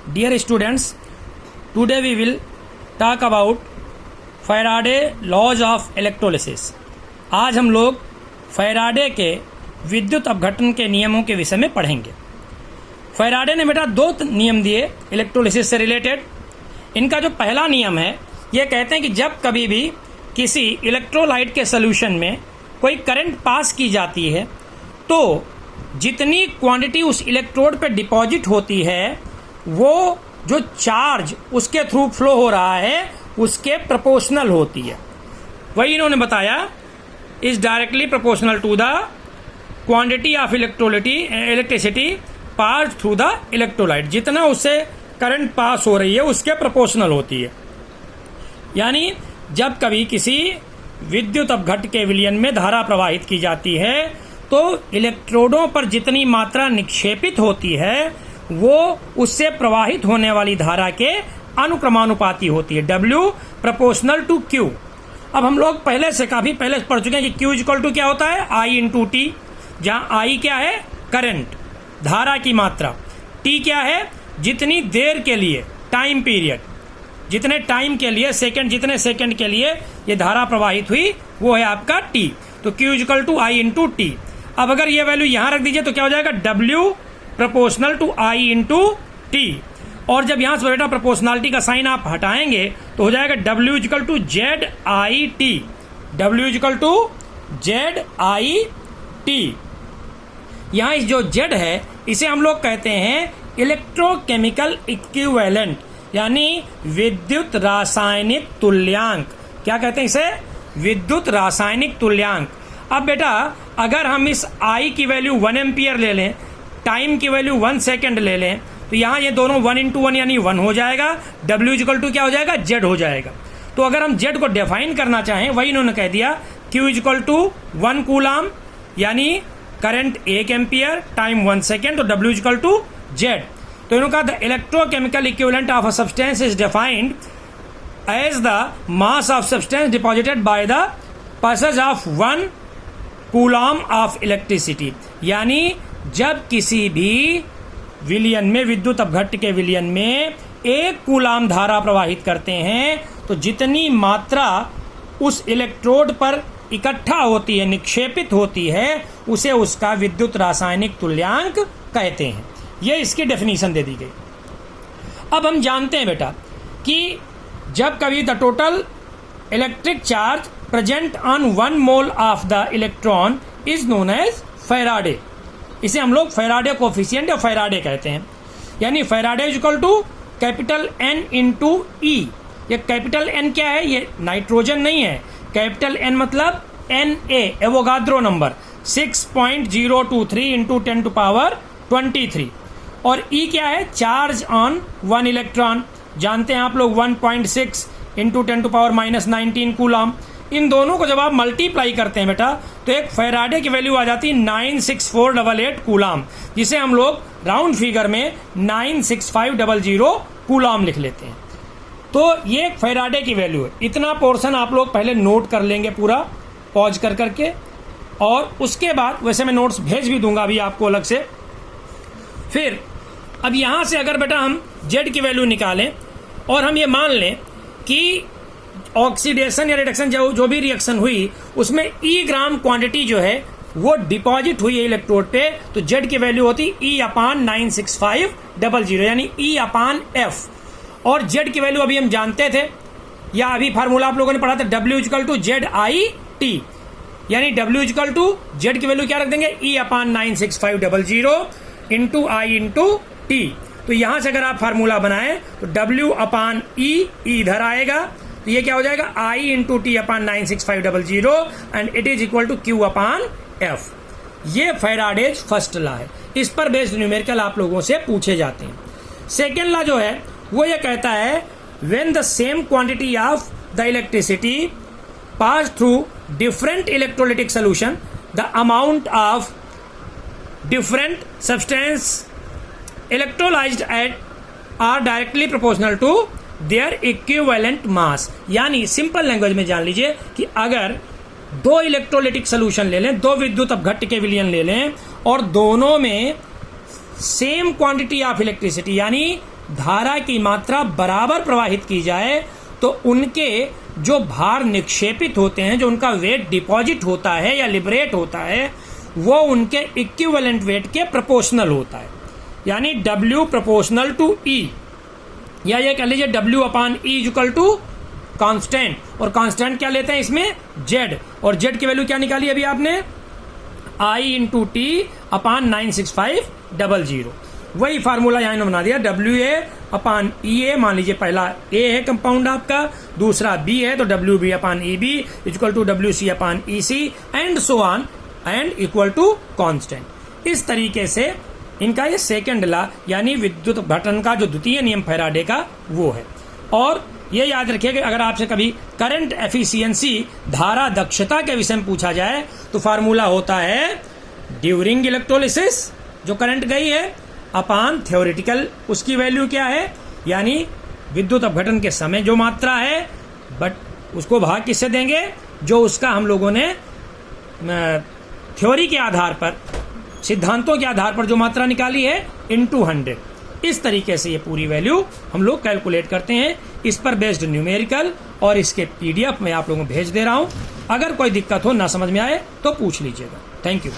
Dear students, today we will talk about Faraday laws of electrolysis. आज हम लोग Faraday के विद्युत अपघटन के नियमों के विषय में पढ़ेंगे। फैराडे ने बेटा दो नियम दिए इलेक्ट्रोलिसिस से रिलेटेड। इनका जो पहला नियम है, ये कहते हैं कि जब कभी भी किसी इलेक्ट्रोलाइट के सोल्यूशन में कोई करंट पास की जाती है तो जितनी क्वांटिटी उस इलेक्ट्रोड पे डिपॉजिट होती है वो जो चार्ज उसके थ्रू फ्लो हो रहा है उसके प्रोपोर्शनल होती है। वही इन्होंने बताया, is directly proportional to the quantity of electricity pass through the electrolyte. जितना उससे करंट पास हो रही है उसके प्रोपोर्शनल होती है। यानी जब कभी किसी विद्युत अपघट के विलयन में धारा प्रवाहित की जाती है तो इलेक्ट्रोडों पर जितनी मात्रा निक्षेपित होती है वो उससे प्रवाहित होने वाली धारा के अनुक्रमानुपाती होती है, W प्रोपोर्शनल टू Q। अब हम लोग काफी पहले पढ़ चुके हैं कि Q इक्वल टू क्या होता है, I इंटू टी, जहां I क्या है, करंट, धारा की मात्रा, T क्या है, जितनी देर के लिए, टाइम पीरियड, जितने टाइम के लिए, जितने सेकंड के लिए ये धारा प्रवाहित हुई वो है आपका T। तो Q equal to I into T. अब अगर ये वैल्यू यहां रख दीजिए तो क्या हो जाएगा, W proportional to I into T. और जब यहां से बेटा प्रोपोर्शनलिटी का साइन आप हटाएंगे तो हो जाएगा W equal to Z I T. W equal to Z I T. यहां इस जो Z है इसे हम लोग कहते हैं इलेक्ट्रोकेमिकल इक्विवेलेंट, यानी विद्युत रासायनिक तुल्यांक। क्या कहते हैं इसे, विद्युत रासायनिक तुल्यांक। अब बेटा अगर हम इस I की वैल्यू 1 एम्पियर ले लें, टाइम की वैल्यू 1 सेकेंड ले लें, तो यहाँ ये दोनों 1 इंटू 1 यानी 1 हो जाएगा। W इक्वल टू क्या हो जाएगा, Z हो जाएगा। तो अगर हम Z को डिफाइन करना चाहें, वही इन्होंने कह दिया, Q इक्वल टू 1 कूलाम यानी करंट 1 एम्पियर, टाइम 1 सेकेंड, तो W इक्वल टू Z। तो इन्होंने कहा the electrochemical equivalent of a substance is defined as the mass of substance deposited by the passage of 1 coulomb of electricity. यानी जब किसी भी विलयन में, विद्युत अपघट के विलयन में 1 कूलाम धारा प्रवाहित करते हैं तो जितनी मात्रा उस इलेक्ट्रोड पर इकट्ठा होती है, निक्षेपित होती है, उसे उसका विद्युत रासायनिक तुल्यांक कहते हैं। यह इसकी डेफिनेशन दे दी गई। अब हम जानते हैं बेटा कि जब कभी the total electric charge present on 1 mole of the electron is known as Faraday. इसे हम लोग फैराडे कोफिशिएंट या फैराडे कहते हैं। यानी Faraday equal to capital N into E. ये कैपिटल N क्या है, ये नाइट्रोजन नहीं है। कैपिटल N मतलब Na, Avogadro number 6.023 into 10 to power 23। और E क्या है, चार्ज ऑन 1 इलेक्ट्रॉन, जानते हैं आप लोग 1.6 इंटू 10 टू पावर -19 कूलाम। इन दोनों को जब आप मल्टीप्लाई करते हैं बेटा तो एक फैराडे की वैल्यू आ जाती है 96488 कूलाम, जिसे हम लोग राउंड फिगर में 96500 कूलाम लिख लेते हैं। तो ये एक फैराडे की वैल्यू है। इतना पोर्शन आप लोग पहले नोट कर लेंगे पूरा पॉज कर करके, और उसके बाद वैसे मैं नोट्स भेज भी दूंगा अभी आपको अलग से। फिर अब यहां से अगर बेटा हम Z की वैल्यू निकालें और हम ये मान लें कि ऑक्सीडेशन या रिडक्शन जो भी रिएक्शन हुई उसमें E ग्राम क्वांटिटी जो है वो डिपॉजिट हुई है इलेक्ट्रोड पे, तो Z की वैल्यू होती E अपान 96500 यानी E अपान F। और Z की वैल्यू अभी हम जानते थे, या अभी फार्मूला आप लोगों ने पढ़ा था, W equal to Z I T. यानी W इक्वल टू Z की वैल्यू क्या रख देंगे, E upon 96500 into I into T. तो यहां से अगर आप फार्मूला बनाएं तो W अपान E इधर आएगा, तो ये क्या हो जाएगा, I into T upon 96500 and it is equal to Q upon F। ये फैराडेज फर्स्ट लॉ है। इस पर बेस्ड न्यूमेरिकल आप लोगों से पूछे जाते हैं। सेकेंड लॉ जो है वो ये कहता है, when the same quantity of the electricity pass through different electrolytic solution the amount of different substance electrolysed at are directly proportional to their equivalent mass. यानी सिंपल लैंग्वेज में जान लीजिए कि अगर 2 इलेक्ट्रोलिटिक सोल्यूशन ले लें, 2 विद्युत अपघट्य के विलयन ले लें और दोनों में सेम क्वांटिटी ऑफ इलेक्ट्रिसिटी यानी धारा की मात्रा बराबर प्रवाहित की जाए तो उनके जो भार निक्षेपित होते हैं, जो उनका वेट डिपॉजिट होता है या लिबरेट होता है, वो उनके इक्विवेलेंट वेट के प्रोपोर्शनल होता है। यानी W प्रोपोर्शनल टू E, या ये कह लीजिए W upon E equal to constant, और कांस्टेंट क्या लेते हैं इसमें Z, और Z की वैल्यू क्या निकाली अभी आपने, I इंटू टी अपॉन 96500। वही फार्मूला यहाँ इन्होंने बना दिया, WA अपॉन EA, मान लीजिए पहला A है कंपाउंड आपका, दूसरा B है, तो WB upon EB equal to WC upon EC and so on and equal to constant. इस तरीके से इनका ये सेकंड लॉ यानी विद्युत अपघटन का जो द्वितीय नियम फैराडे का वो है। और ये याद रखिए कि अगर आपसे कभी करंट एफिशिएंसी धारा दक्षता के विषय में पूछा जाए तो फार्मूला होता है ड्यूरिंग इलेक्ट्रोलिसिस, जो करंट गई है, अपान थ्योरेटिकल उसकी वैल्यू क्या है, यानी विद्युत अपघटन के समय जो मात्रा है, बट उसको भाग किससे देंगे, जो उसका हम लोगों ने थ्योरी के आधार पर, सिद्धांतों के आधार पर जो मात्रा निकाली है, इनटू 100। इस तरीके से ये पूरी वैल्यू हम लोग कैलकुलेट करते हैं। इस पर बेस्ड न्यूमेरिकल और इसके PDF मैं आप लोगों को भेज दे रहा हूं। अगर कोई दिक्कत हो, ना समझ में आए तो पूछ लीजिएगा। Thank you.